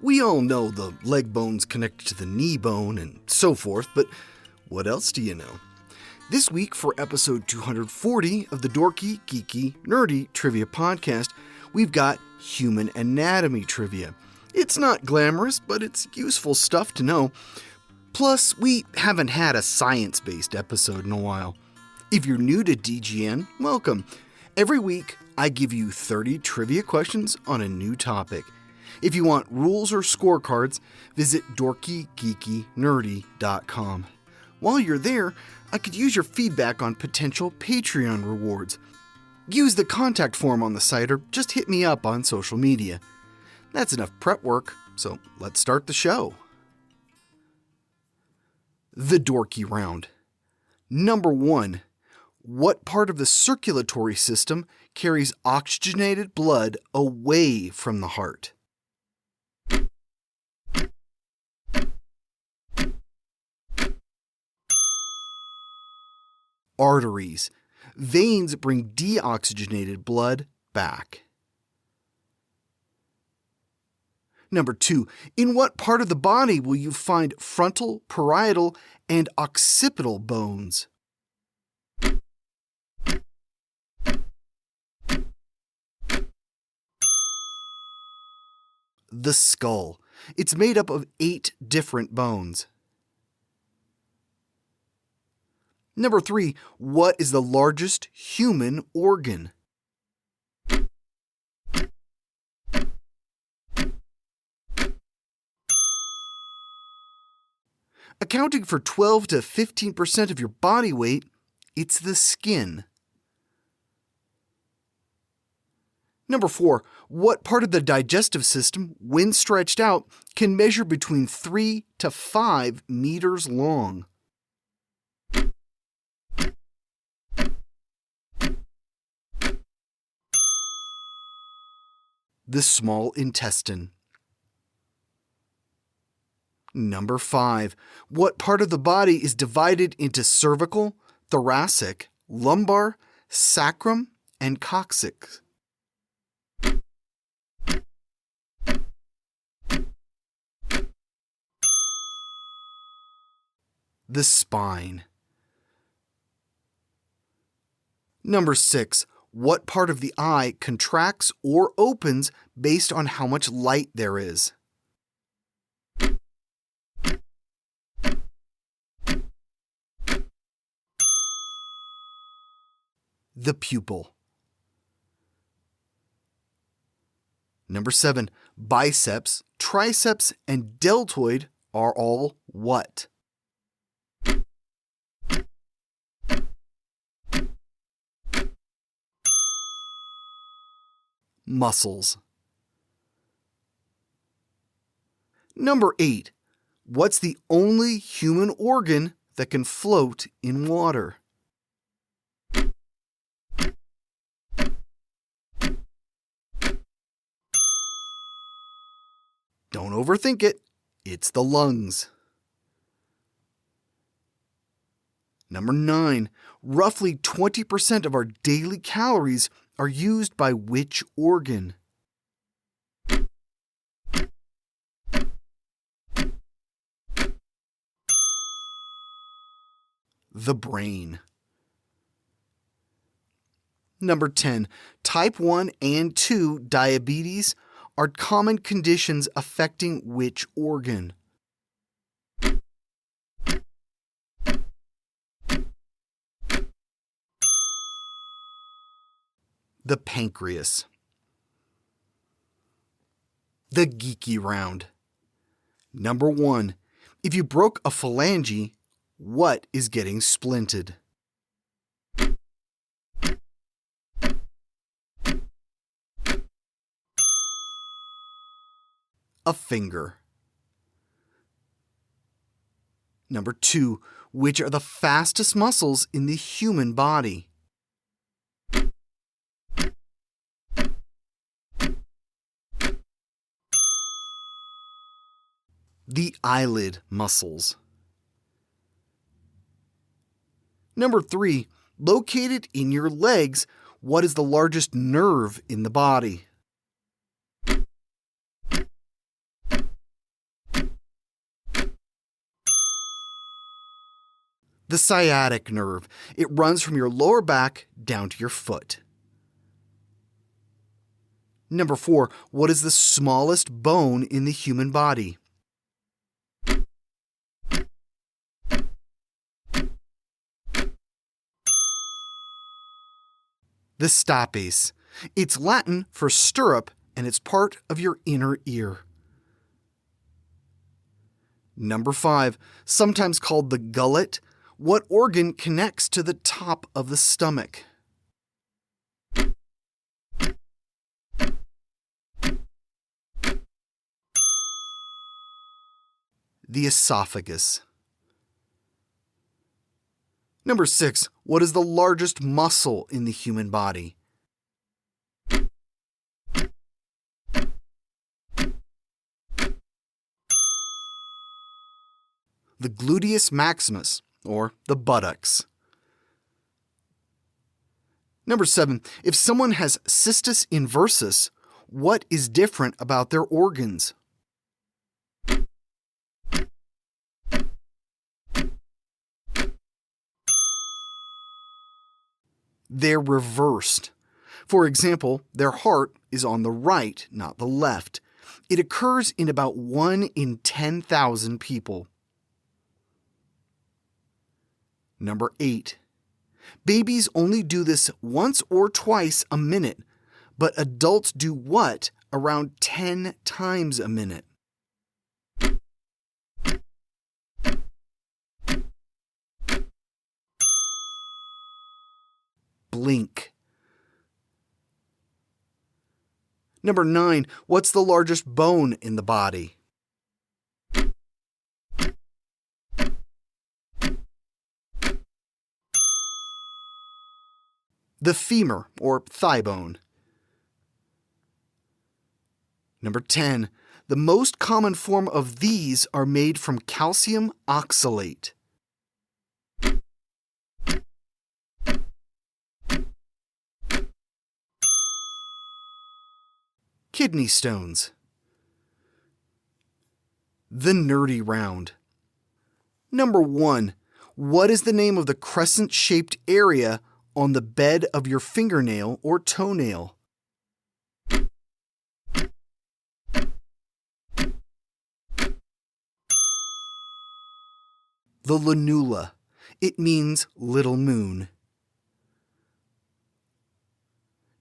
We all know the leg bone's connected to the knee bone and so forth, but what else do you know? This week, for episode 240 of the Dorky, Geeky, Nerdy Trivia Podcast, we've got human anatomy trivia. It's not glamorous, but it's useful stuff to know. Plus, we haven't had a science-based episode in a while. If you're new to DGN, welcome. Every week, I give you 30 trivia questions on a new topic. If you want rules or scorecards, visit dorkygeekynerdy.com. While you're there, I could use your feedback on potential Patreon rewards. Use the contact form on the site or just hit me up on social media. That's enough prep work, so let's start the show. The Dorky Round. Number 1. What part of the circulatory system carries oxygenated blood away from the heart? Arteries. Veins bring deoxygenated blood back. Number 2. In what part of the body will you find frontal, parietal, and occipital bones? The skull. It's made up of 8 different bones. Number 3. What is the largest human organ? Accounting for 12 to 15% of your body weight, it's the skin. Number 4. What part of the digestive system, when stretched out, can measure between 3 to 5 meters long? The small intestine. Number 5. What part of the body is divided into cervical, thoracic, lumbar, sacrum, and coccyx? The spine. Number 6. What part of the eye contracts or opens based on how much light there is? The pupil. Number 7. Biceps, triceps, and deltoid are all what? Muscles. Number 8. What's the only human organ that can float in water? Don't overthink it. It's the lungs. Number 9. Roughly 20% of our daily calories are used by which organ? The brain. Number 10. Type 1 and 2 diabetes are common conditions affecting which organ? The pancreas. The Geeky Round. Number 1. If you broke a phalange, what is getting splinted? A finger. Number 2. Which are the fastest muscles in the human body? The eyelid muscles. Number 3. Located in your legs, what is the largest nerve in the body? The sciatic nerve. It runs from your lower back down to your foot. Number 4. What is the smallest bone in the human body? The stapes. It's Latin for stirrup, and it's part of your inner ear. Number 5. Sometimes called the gullet. What organ connects to the top of the stomach? The esophagus. Number 6. What is the largest muscle in the human body? The gluteus maximus, or the buttocks. Number 7. If someone has cystus inversus, what is different about their organs? They're reversed. For example, their heart is on the right, not the left. It occurs in about 1 in 10,000 people. Number 8. Babies only do this once or twice a minute, but adults do what around 10 times a minute? Blink. Number 9. What's the largest bone in the body? The femur, or thigh bone. Number 10. The most common form of these are made from calcium oxalate. Kidney stones. The nerdy round. Number 1. What is the name of the crescent-shaped area on the bed of your fingernail or toenail? The lunula. It means little moon.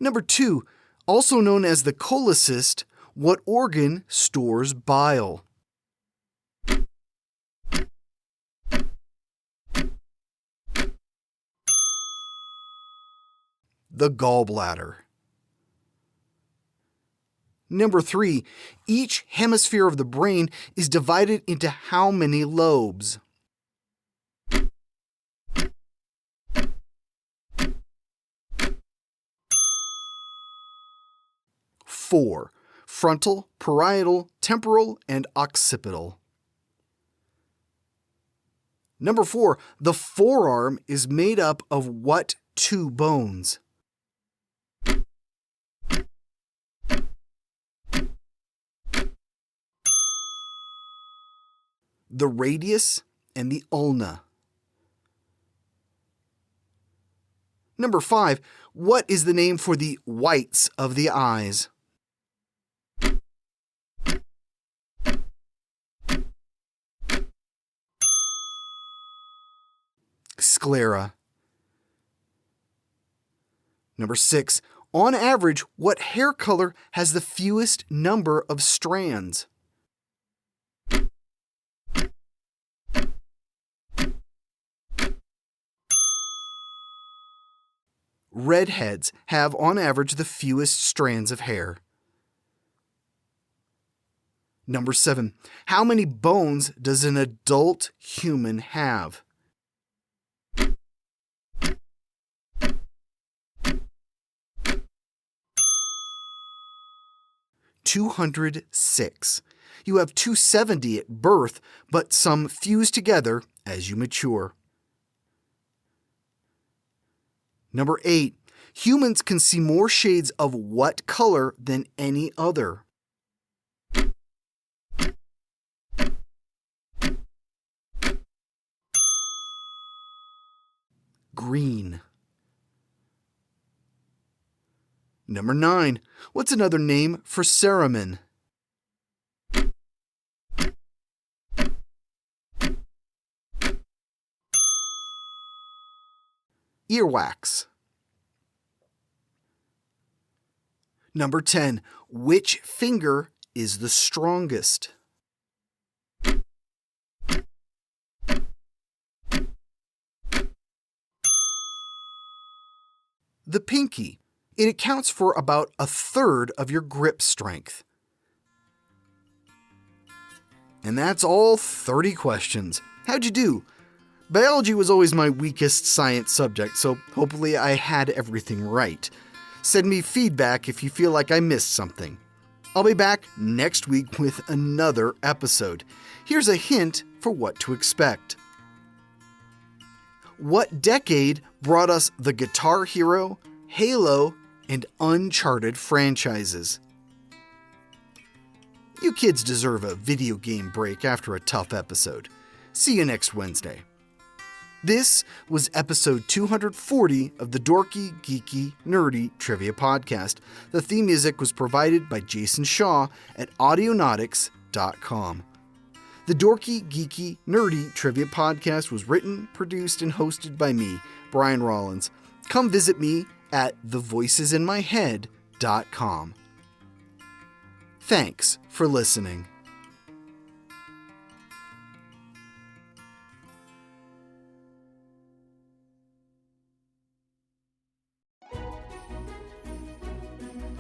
Number 2. Also known as the cholecyst, what organ stores bile? The gallbladder. Number 3. Each hemisphere of the brain is divided into how many lobes? Four: frontal, parietal, temporal, and occipital. Number 4. The forearm is made up of what 2 bones? The radius and the ulna. Number 5. What is the name for the whites of the eyes? Sclera. Number 6. On average, what hair color has the fewest number of strands? Redheads have on average the fewest strands of hair. Number 7. How many bones does an adult human have? (206). You have 270 at birth, but some fuse together as you mature. Number 8. Humans can see more shades of what color than any other? green? Number 9. What's another name for cerumen? Earwax. Number 10. Which finger is the strongest? The pinky. It accounts for about a third of your grip strength. And that's all 30 questions. How'd you do? Biology was always my weakest science subject, so hopefully I had everything right. Send me feedback if you feel like I missed something. I'll be back next week with another episode. Here's a hint for what to expect. What decade brought us the Guitar Hero, Halo, and Uncharted franchises? You kids deserve a video game break after a tough episode. See you next Wednesday. This was episode 240 of the Dorky, Geeky, Nerdy Trivia Podcast. The theme music was provided by Jason Shaw at audionautics.com. The Dorky, Geeky, Nerdy Trivia Podcast was written, produced, and hosted by me, Brian Rollins. Come visit me at thevoicesinmyhead.com. Thanks for listening.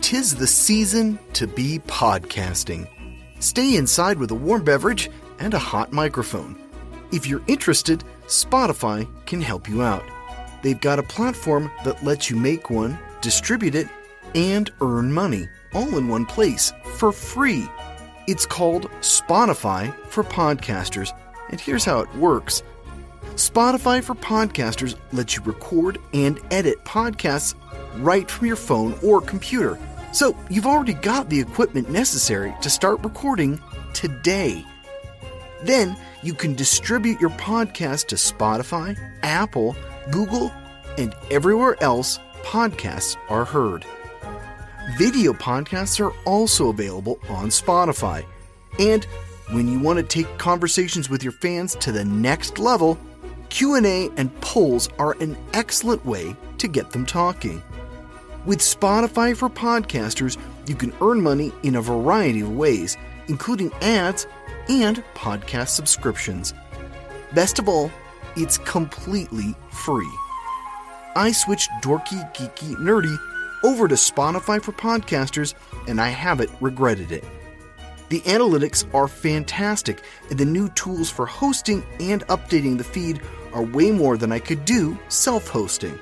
Tis the season to be podcasting. Stay inside with a warm beverage and a hot microphone. If you're interested, Spotify can help you out. They've got a platform that lets you make one, distribute it, and earn money all in one place for free. It's called Spotify for Podcasters, and here's how it works. Spotify for Podcasters lets you record and edit podcasts right from your phone or computer. So you've already got the equipment necessary to start recording today. Then you can distribute your podcast to Spotify, Apple, Google, and everywhere else podcasts are heard. Video podcasts are also available on Spotify. And when you want to take conversations with your fans to the next level, Q&A and polls are an excellent way to get them talking. With Spotify for Podcasters, you can earn money in a variety of ways, including ads and podcast subscriptions. Best of all, it's completely free. I switched Dorky, Geeky, Nerdy over to Spotify for Podcasters, and I haven't regretted it. The analytics are fantastic, and the new tools for hosting and updating the feed are way more than I could do self-hosting.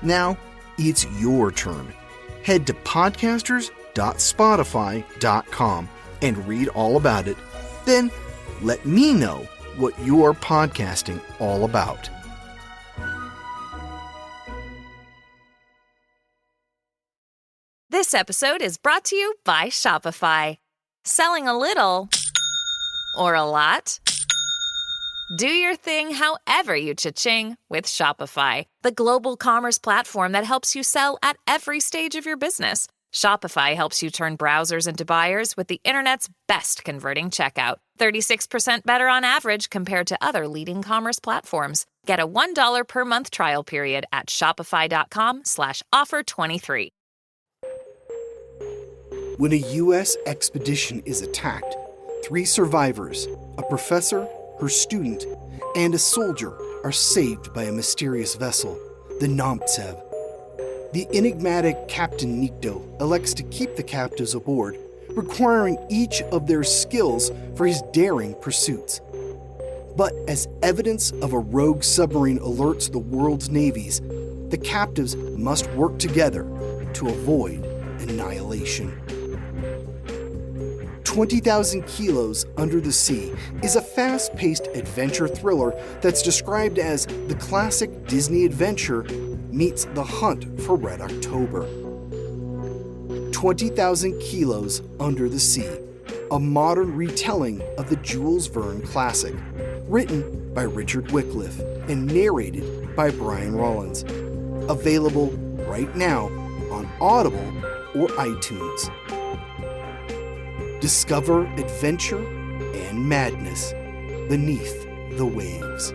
Now, it's your turn. Head to podcasters.spotify.com and read all about it. Then, let me know what you're podcasting all about. This episode is brought to you by Shopify. Selling a little or a lot? Do your thing however you cha-ching with Shopify, the global commerce platform that helps you sell at every stage of your business. Shopify helps you turn browsers into buyers with the internet's best converting checkout. 36% better on average compared to other leading commerce platforms. Get a $1 per month trial period at shopify.com/offer23. When a U.S. expedition is attacked, 3 survivors, a professor, her student, and a soldier are saved by a mysterious vessel, the Nomtsev. The enigmatic Captain Nikto elects to keep the captives aboard, requiring each of their skills for his daring pursuits. But as evidence of a rogue submarine alerts the world's navies, the captives must work together to avoid annihilation. 20,000 Kilos Under the Sea is a fast-paced adventure thriller that's described as the classic Disney adventure meets the hunt for Red October. 20,000 Kilos Under the Sea. a modern retelling of the Jules Verne classic, written by Richard Wycliffe and narrated by Brian Rollins. Available right now on Audible or iTunes. Discover adventure and madness beneath the waves.